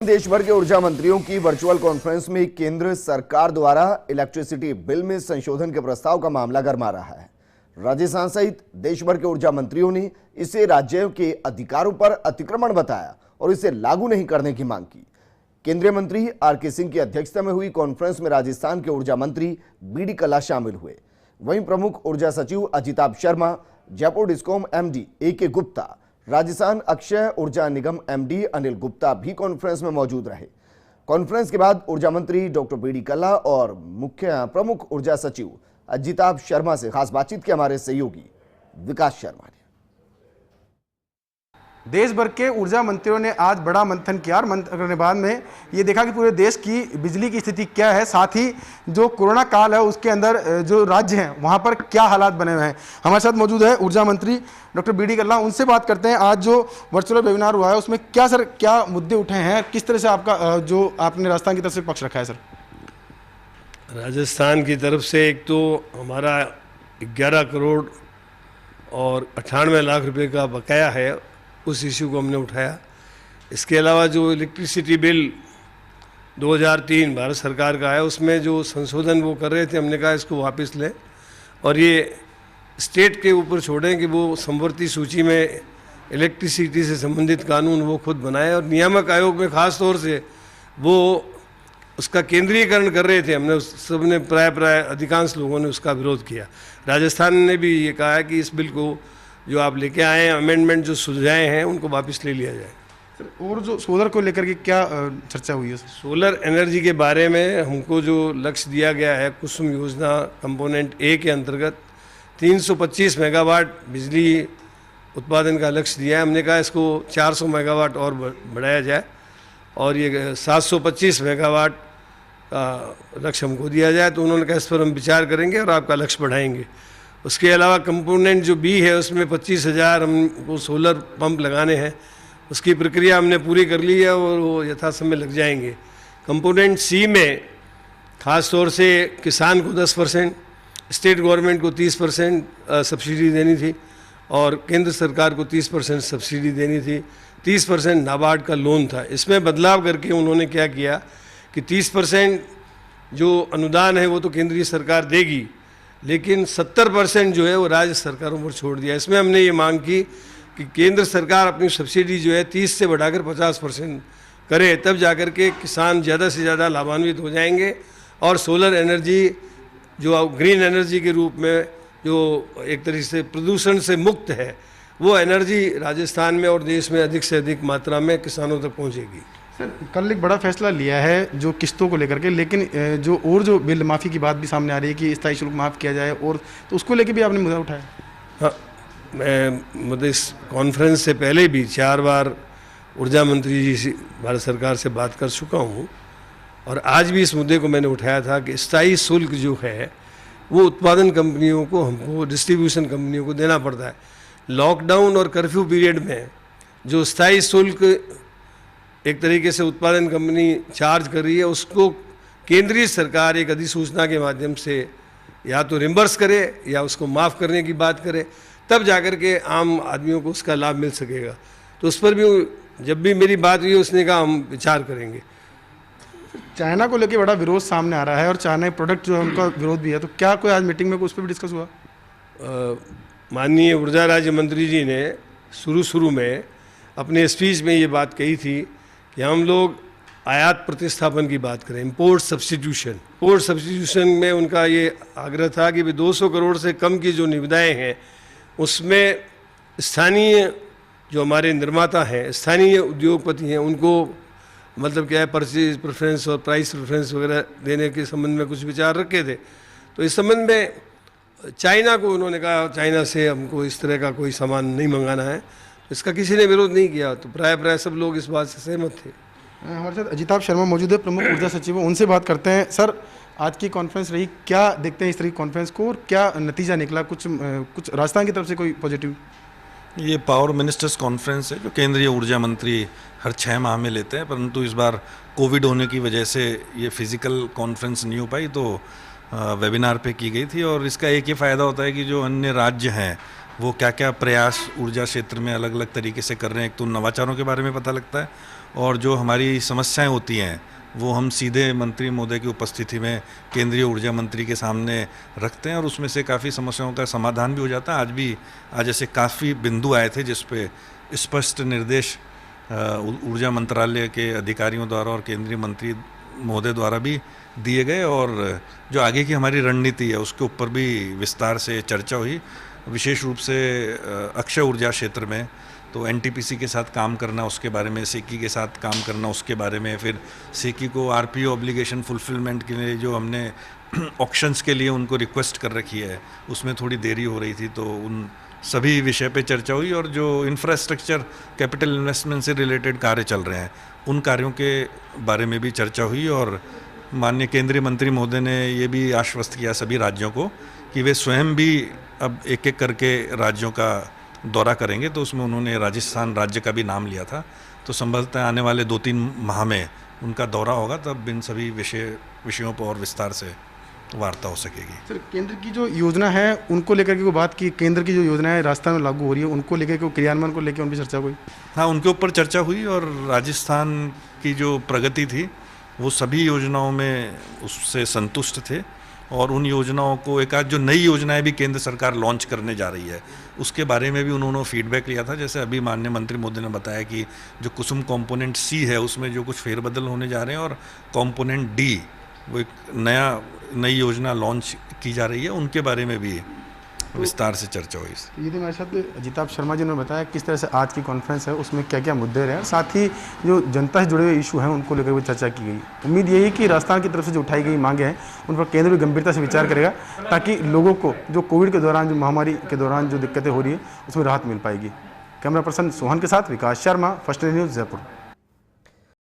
देश भर के ऊर्जा मंत्रियों की वर्चुअल कॉन्फ्रेंस में केंद्र सरकार द्वारा इलेक्ट्रिसिटी बिल में संशोधन के प्रस्ताव का मामला गरमा रहा है। राजस्थान सहित देश भर के ऊर्जा मंत्रियों ने इसे राज्यों के अधिकारों पर अतिक्रमण बताया और इसे लागू नहीं करने की मांग की। केंद्रीय मंत्री आर.के. सिंह की अध्यक्षता में हुई कॉन्फ्रेंस में राजस्थान के ऊर्जा मंत्री बी.डी. कल्ला शामिल हुए। वहीं प्रमुख ऊर्जा सचिव Ajitabh Sharma, Jaipur discom MD A K. Gupta, Rajasthan Akshay Urja Nigam MD Anil Gupta भी कॉन्फ्रेंस में मौजूद रहे। कॉन्फ्रेंस के बाद ऊर्जा मंत्री डॉक्टर बी.डी. कल्ला और प्रमुख ऊर्जा सचिव अजिताभ शर्मा से खास बातचीत की हमारे सहयोगी विकास शर्मा ने। देश भर के ऊर्जा मंत्रियों ने आज बड़ा मंथन किया और मंथन करने बाद में ये देखा कि पूरे देश की बिजली की स्थिति क्या है, साथ ही जो कोरोना काल है उसके अंदर जो राज्य हैं वहां पर क्या हालात बने हुए हैं। हमारे साथ मौजूद है ऊर्जा मंत्री डॉक्टर बी.डी. कल्ला। उनसे बात करते हैं, आज जो वर्चुअल वेबिनार हुआ है उसमें क्या मुद्दे उठे हैं, किस तरह से आपका जो आपने राजस्थान की तरफ से पक्ष रखा है? सर, राजस्थान की तरफ से एक तो हमारा 11 करोड़ और 98 लाख रुपए का बकाया है, उस इश्यू को हमने उठाया। इसके अलावा जो इलेक्ट्रिसिटी बिल 2003 भारत सरकार का है उसमें जो संशोधन वो कर रहे थे, हमने कहा इसको वापस लें और ये स्टेट के ऊपर छोड़ें कि वो समवर्ती सूची में इलेक्ट्रिसिटी से संबंधित कानून वो खुद बनाए। और नियामक आयोग में ख़ास तौर से वो उसका केंद्रीयकरण कर रहे थे, हमने सबने प्राय अधिकांश लोगों ने उसका विरोध किया। राजस्थान ने भी ये कहा है कि इस बिल को जो आप लेके आए हैं, अमेंडमेंट जो सुझाए हैं, उनको वापस ले लिया जाए। और जो सोलर को लेकर के क्या चर्चा हुई है? सोलर एनर्जी के बारे में हमको जो लक्ष्य दिया गया है कुसुम योजना कंपोनेंट ए के अंतर्गत 325 मेगावाट बिजली उत्पादन का लक्ष्य दिया है। हमने कहा इसको 400 मेगावाट और बढ़ाया जाए और ये 725 मेगावाट का लक्ष्य हमको दिया जाए। तो उन्होंने कहा इस पर हम विचार करेंगे और आपका लक्ष्य बढ़ाएंगे। उसके अलावा कंपोनेंट जो बी है उसमें 25,000 हमको सोलर पंप लगाने हैं, उसकी प्रक्रिया हमने पूरी कर ली है और वो यथासमय लग जाएंगे। कंपोनेंट सी में ख़ास तौर से किसान को 10%, स्टेट गवर्नमेंट को 30% सब्सिडी देनी थी और केंद्र सरकार को 30% सब्सिडी देनी थी। 30% नाबार्ड का लोन था। इसमें बदलाव करके उन्होंने क्या किया कि 30% जो अनुदान है वो तो केंद्रीय सरकार देगी, लेकिन 70% जो है वो राज्य सरकारों पर छोड़ दिया। इसमें हमने ये मांग की कि केंद्र सरकार अपनी सब्सिडी जो है 30 से बढ़ाकर 50% करे, तब जाकर के किसान ज़्यादा से ज़्यादा लाभान्वित हो जाएंगे और सोलर एनर्जी जो ग्रीन एनर्जी के रूप में जो एक तरीके से प्रदूषण से मुक्त है, वो एनर्जी राजस्थान में और देश में अधिक से अधिक मात्रा में किसानों तक पहुँचेगी। सर, कल एक बड़ा फैसला लिया है जो किस्तों को लेकर के, लेकिन जो बिल माफ़ी की बात भी सामने आ रही है कि स्थायी शुल्क माफ़ किया जाए, और तो उसको लेकर भी आपने मुद्दा उठाया? हाँ, मैं मतलब इस कॉन्फ्रेंस से पहले भी 4 बार ऊर्जा मंत्री जी से भारत सरकार से बात कर चुका हूँ और आज भी इस मुद्दे को मैंने उठाया था कि स्थायी शुल्क जो है वो उत्पादन कंपनियों को, हमको डिस्ट्रीब्यूशन कंपनियों को देना पड़ता है। लॉकडाउन और कर्फ्यू पीरियड में जो स्थायी शुल्क एक तरीके से उत्पादन कंपनी चार्ज कर रही है, उसको केंद्रीय सरकार एक अधिसूचना के माध्यम से या तो रिम्बर्स करे या उसको माफ़ करने की बात करे, तब जाकर के आम आदमियों को उसका लाभ मिल सकेगा। तो उस पर भी जब भी मेरी बात हुई उसने कहा हम विचार करेंगे। चाइना को लेकर बड़ा विरोध सामने आ रहा है और चाइना प्रोडक्ट जो है उनका विरोध भी है, तो क्या कोई आज मीटिंग में उस पर भी डिस्कस हुआ? माननीय ऊर्जा राज्य मंत्री जी ने शुरू में अपने स्पीच में ये बात कही थी कि हम लोग आयात प्रतिस्थापन की बात करें, इम्पोर्ट सब्स्टिट्यूशन में उनका ये आग्रह था कि 200 करोड़ से कम की जो निविदाएं हैं उसमें स्थानीय जो हमारे निर्माता हैं, स्थानीय उद्योगपति हैं, उनको मतलब क्या है परचेज प्रेफरेंस और प्राइस प्रेफरेंस वगैरह देने के संबंध में कुछ विचार रखे थे। तो इस संबंध में चाइना को उन्होंने कहा चाइना से हमको इस तरह का कोई सामान नहीं मंगाना है, इसका किसी ने विरोध नहीं किया। तो प्राय सब लोग इस बात से सहमत थे। हमारे साथ अजिताभ शर्मा मौजूद है, प्रमुख ऊर्जा सचिव, उनसे बात करते हैं। सर, आज की कॉन्फ्रेंस रही, क्या देखते हैं इस तरह की कॉन्फ्रेंस को और क्या नतीजा निकला? कुछ राजस्थान की तरफ से कोई पॉजिटिव? ये पावर मिनिस्टर्स कॉन्फ्रेंस है जो केंद्रीय ऊर्जा मंत्री हर 6 माह में लेते हैं, परंतु इस बार कोविड होने की वजह से ये फिजिकल कॉन्फ्रेंस नहीं हो पाई, तो वेबिनार पे की गई थी। और इसका एक ही फ़ायदा होता है कि जो अन्य राज्य हैं वो क्या क्या प्रयास ऊर्जा क्षेत्र में अलग अलग तरीके से कर रहे हैं, एक तो नवाचारों के बारे में पता लगता है और जो हमारी समस्याएं होती हैं वो हम सीधे मंत्री महोदय की उपस्थिति में केंद्रीय ऊर्जा मंत्री के सामने रखते हैं और उसमें से काफ़ी समस्याओं का समाधान भी हो जाता है। आज ऐसे काफ़ी बिंदु आए थे जिस पे स्पष्ट निर्देश ऊर्जा मंत्रालय के अधिकारियों द्वारा और केंद्रीय मंत्री महोदय द्वारा भी दिए गए और जो आगे की हमारी रणनीति है उसके ऊपर भी विस्तार से चर्चा हुई। विशेष रूप से अक्षय ऊर्जा क्षेत्र में तो एनटीपीसी के साथ काम करना, उसके बारे में, सेकी के साथ काम करना उसके बारे में, फिर सेकी को आरपीओ ऑब्लिगेशन फुलफिलमेंट के लिए जो हमने ऑक्शंस के लिए उनको रिक्वेस्ट कर रखी है उसमें थोड़ी देरी हो रही थी, तो उन सभी विषय पे चर्चा हुई। और जो इंफ्रास्ट्रक्चर कैपिटल इन्वेस्टमेंट से रिलेटेड कार्य चल रहे हैं उन कार्यों के बारे में भी चर्चा हुई और माननीय केंद्रीय मंत्री महोदय ने ये भी आश्वस्त किया सभी राज्यों को कि वे स्वयं भी अब एक एक करके राज्यों का दौरा करेंगे। तो उसमें उन्होंने राजस्थान राज्य का भी नाम लिया था, तो संभवतः आने वाले 2-3 माह में उनका दौरा होगा, तब इन सभी विषयों पर और विस्तार से वार्ता हो सकेगी। सर, केंद्र की जो योजना है उनको लेकर के कोई बात की, केंद्र की जो योजना है राजस्थान में लागू हो रही है उनको लेकर के, क्रियान्वयन को लेकर उनकी चर्चा हुई? हाँ, उनके ऊपर चर्चा हुई और राजस्थान की जो प्रगति थी वो सभी योजनाओं में उससे संतुष्ट थे और उन योजनाओं को एक आध जो नई योजनाएं भी केंद्र सरकार लॉन्च करने जा रही है उसके बारे में भी उन्होंने फीडबैक लिया था। जैसे अभी माननीय मंत्री महोदय ने बताया कि जो कुसुम कंपोनेंट सी है उसमें जो कुछ फेरबदल होने जा रहे हैं और कंपोनेंट डी वो एक नई योजना लॉन्च की जा रही है, उनके बारे में भी विस्तार से चर्चा हुई। ये हमारे साथ अजिताभ शर्मा जी ने बताया किस तरह से आज की कॉन्फ्रेंस है उसमें क्या क्या मुद्दे रहे, साथ ही जो जनता से जुड़े हुए इशू हैं उनको लेकर भी चर्चा की गई। उम्मीद यही कि राजस्थान की तरफ से जो उठाई गई मांगे हैं उन पर केंद्र भी गंभीरता से विचार करेगा ताकि लोगों को जो कोविड के दौरान, जो महामारी के दौरान जो दिक्कतें हो रही है उसमें राहत मिल पाएगी। कैमरा पर्सन सोहन के साथ विकास शर्मा, फर्स्ट न्यूज़ जयपुर।